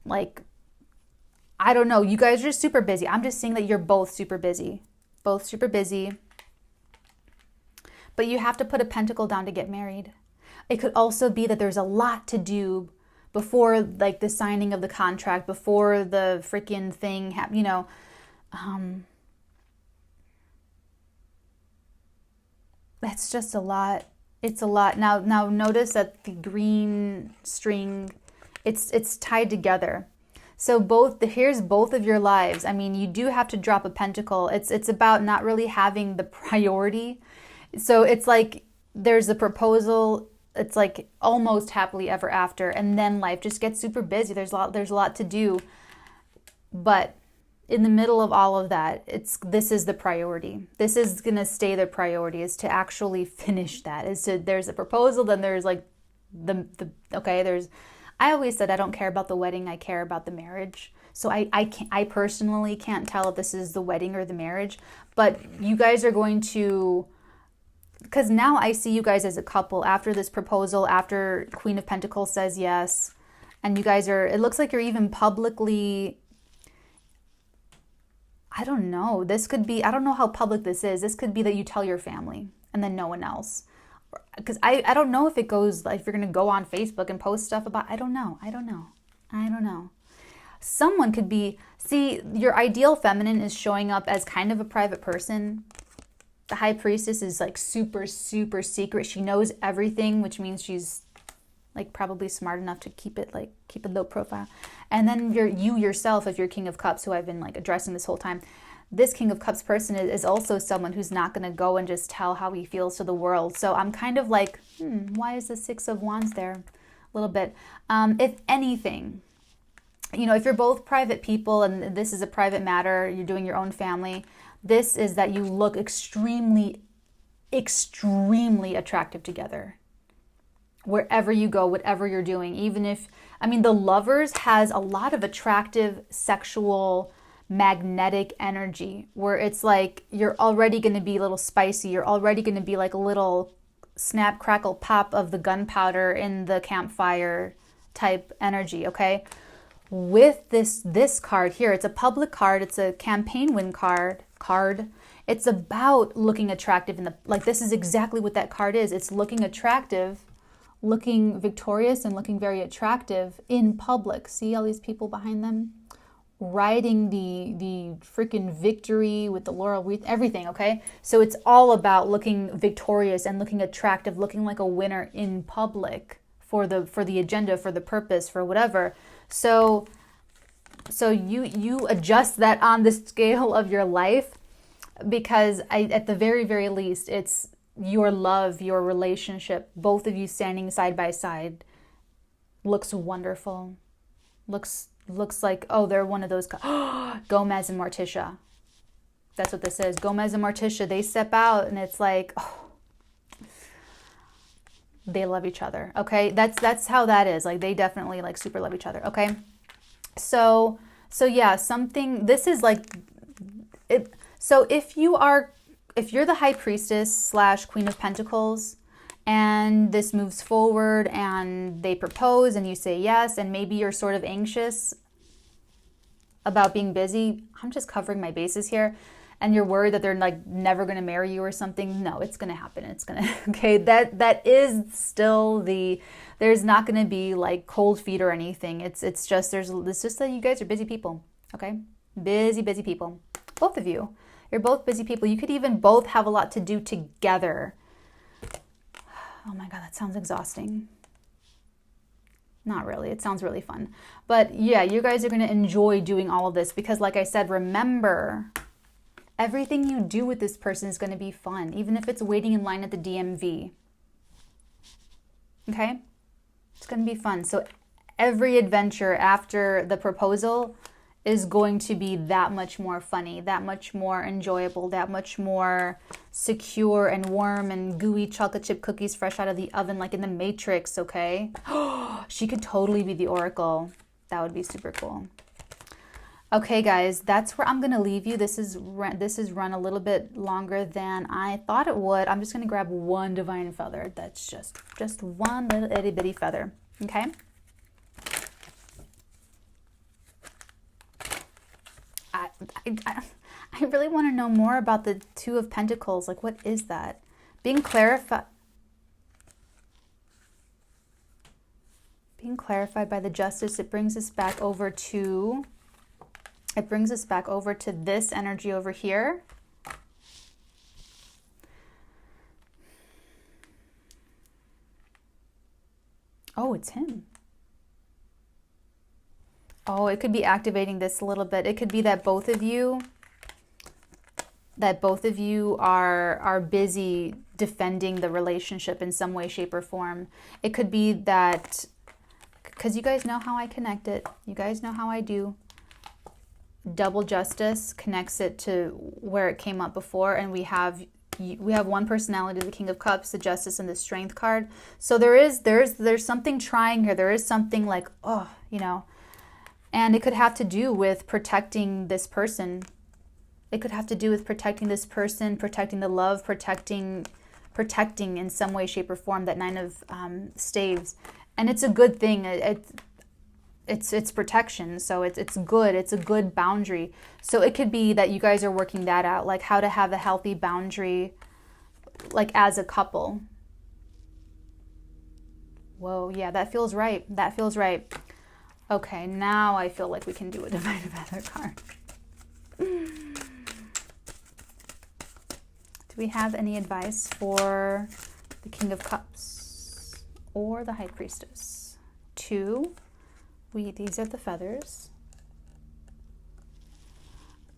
like, I don't know. You guys are just super busy. I'm just seeing that you're both super busy. Both super busy. But you have to put a pentacle down to get married. It could also be that there's a lot to do before like the signing of the contract, before the freaking thing, you know, that's just a lot. It's a lot. Now notice that the green string, it's tied together. So here's both of your lives. I mean, you do have to drop a pentacle. It's about not really having the priority. So it's like there's a proposal. It's like almost happily ever after, and then life just gets super busy. There's a lot to do, but in the middle of all of that, this is the priority. This is gonna stay the priority, is to actually finish that. There's a proposal, then there's like I always said I don't care about the wedding, I care about the marriage. So I personally can't tell if this is the wedding or the marriage, but you guys are going to. Because now I see you guys as a couple after this proposal, after Queen of Pentacles says yes. And you guys it looks like you're even publicly, I don't know. This could be, I don't know how public this is. This could be that you tell your family and then no one else. Because I don't know if it goes, like if you're going to go on Facebook and post stuff about, I don't know. Someone could be, see, your ideal feminine is showing up as kind of a private person. The High Priestess is like super, super secret. She knows everything, which means she's like probably smart enough to keep it low profile. And then you yourself, if you're King of Cups, who I've been like addressing this whole time, this King of Cups person is also someone who's not going to go and just tell how he feels to the world. So I'm kind of like, why is the Six of Wands there? A little bit. If anything, you know, if you're both private people and this is a private matter, you're doing your own family, this is that you look extremely, extremely attractive together. Wherever you go, whatever you're doing, even if, I mean, the Lovers has a lot of attractive sexual magnetic energy where it's like you're already going to be a little spicy. You're already going to be like a little snap, crackle, pop of the gunpowder in the campfire type energy, okay? With this card here, it's a public card. It's a campaign win card. It's about looking attractive this is exactly what that card is. It's looking attractive, looking victorious, and looking very attractive in public. See all these people behind them riding the freaking victory with the laurel wreath, everything, okay? So it's all about looking victorious and looking attractive, looking like a winner in public for the agenda, for the purpose, for whatever. So you adjust that on the scale of your life, because at the very, very least, it's your love, your relationship, both of you standing side by side looks wonderful. Looks like, oh, they're one of those, Gomez and Morticia. That's what this is. Gomez and Morticia, they step out and it's like, oh, they love each other. Okay, that's how that is. Like, they definitely like super love each other. Okay, so yeah, something, this is like it. So if you're the High Priestess slash Queen of Pentacles, and this moves forward and they propose and you say yes, and maybe you're sort of anxious about being busy. I'm just covering my bases here. And you're worried that they're like never going to marry you or something. No, it's going to happen. It's going to, okay, that is still there's not going to be like cold feet or anything. It's just that you guys are busy people. Okay. Busy people. Both of you. You're both busy people. You could even both have a lot to do together. Oh my God, that sounds exhausting. Not really. It sounds really fun. But yeah, you guys are going to enjoy doing all of this because, like I said, remember, everything you do with this person is going to be fun, even if it's waiting in line at the DMV. Okay? It's going to be fun. So every adventure after the proposal is going to be that much more funny, that much more enjoyable, that much more secure and warm and gooey chocolate chip cookies fresh out of the oven like in the Matrix, okay? She could totally be the Oracle. That would be super cool. Okay, guys, that's where I'm going to leave you. This is run a little bit longer than I thought it would. I'm just going to grab one divine feather. That's just one little itty bitty feather, okay? I really want to know more about the Two of Pentacles. Like, what is that? Being clarified by the Justice, it brings us back over to this energy over here. Oh, it's him. Oh, it could be activating this a little bit. It could be that both of you are busy defending the relationship in some way, shape, or form. It could be that, because you guys know how I connect it. You guys know how I do. Double Justice connects it to where it came up before, and we have one personality, the King of Cups, the Justice, and the Strength card. So there's something trying here. There is something like, oh, you know. And it could have to do with protecting this person. It could have to do with protecting this person, protecting the love, protecting in some way, shape, or form, that Nine of Staves. And it's a good thing. It's protection, so it's good. It's a good boundary. So it could be that you guys are working that out, like how to have a healthy boundary, like as a couple. Whoa, yeah, that feels right. That feels right. Okay, now I feel like we can do a Divine Feather card. Do we have any advice for the King of Cups or the High Priestess? These are the feathers.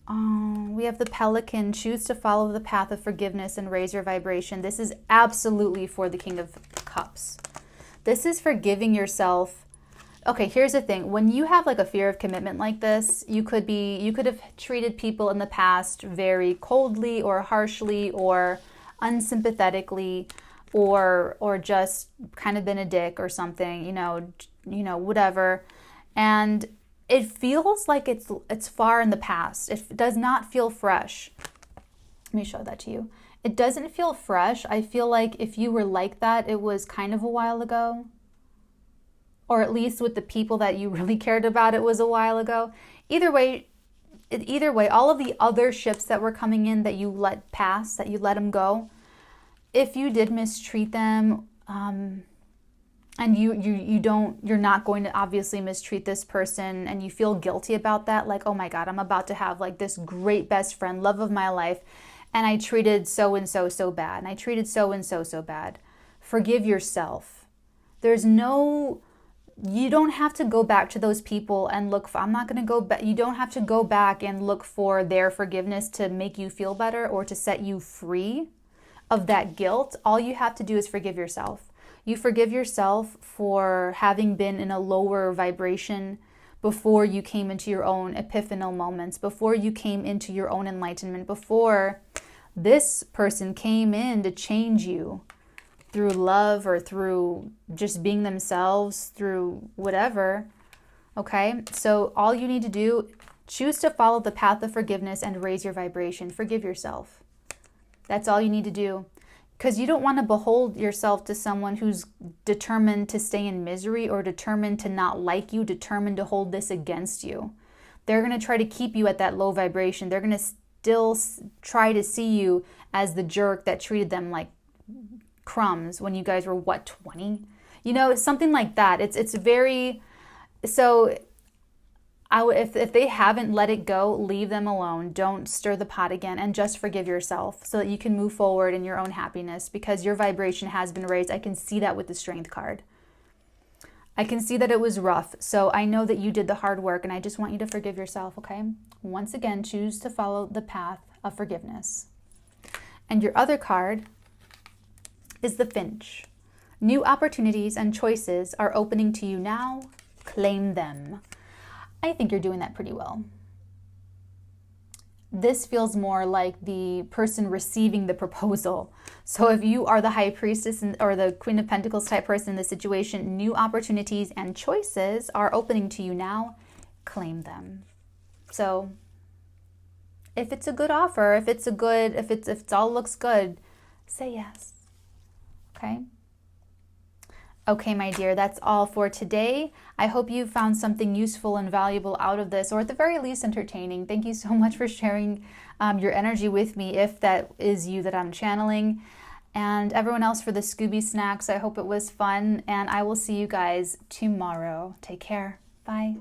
We have the Pelican. Choose to follow the path of forgiveness and raise your vibration. This is absolutely for the King of Cups. This is forgiving yourself. Okay, here's the thing. When you have like a fear of commitment like this, you could have treated people in the past very coldly or harshly or unsympathetically, or just kind of been a dick or something, you know, whatever. And it feels like it's far in the past. It does not feel fresh. Let me show that to you. It doesn't feel fresh. I feel like if you were like that, it was kind of a while ago. Or at least with the people that you really cared about, it was a while ago. Either way, all of the other ships that were coming in that you let pass, that you let them go, if you did mistreat them, and you're not going to obviously mistreat this person, and you feel guilty about that, like, oh my God, I'm about to have like this great best friend, love of my life, and I treated so and so so bad, and I treated so and so so bad. Forgive yourself. You don't have to go back to those people and look for, you don't have to go back and look for their forgiveness to make you feel better or to set you free of that guilt. All you have to do is forgive yourself. You forgive yourself for having been in a lower vibration before you came into your own epiphanal moments, before you came into your own enlightenment, before this person came in to change you. through love or through just being themselves, through whatever. Okay, so all you need to do, choose to follow the path of forgiveness and raise your vibration. Forgive yourself. That's all you need to do. Because you don't want to behold yourself to someone who's determined to stay in misery or determined to not like you, determined to hold this against you. They're going to try to keep you at that low vibration. They're going to still try to see you as the jerk that treated them like crumbs when you guys were, what, 20? You know, something like that. It's very... So if they haven't let it go, leave them alone. Don't stir the pot again, and just forgive yourself so that you can move forward in your own happiness, because your vibration has been raised. I can see that with the Strength card. I can see that it was rough. So I know that you did the hard work, and I just want you to forgive yourself, okay? Once again, choose to follow the path of forgiveness. And your other card is the Finch. New opportunities and choices are opening to you now. Claim them. I think you're doing that pretty well. This feels more like the person receiving the proposal. So if you are the High Priestess or the Queen of Pentacles type person in this situation, new opportunities and choices are opening to you now. Claim them. So if it's a good offer, if it all looks good, say yes. Okay? Okay, my dear, that's all for today. I hope you found something useful and valuable out of this, or at the very least entertaining. Thank you so much for sharing your energy with me, if that is you that I'm channeling. And everyone else for the Scooby Snacks, I hope it was fun, and I will see you guys tomorrow. Take care. Bye.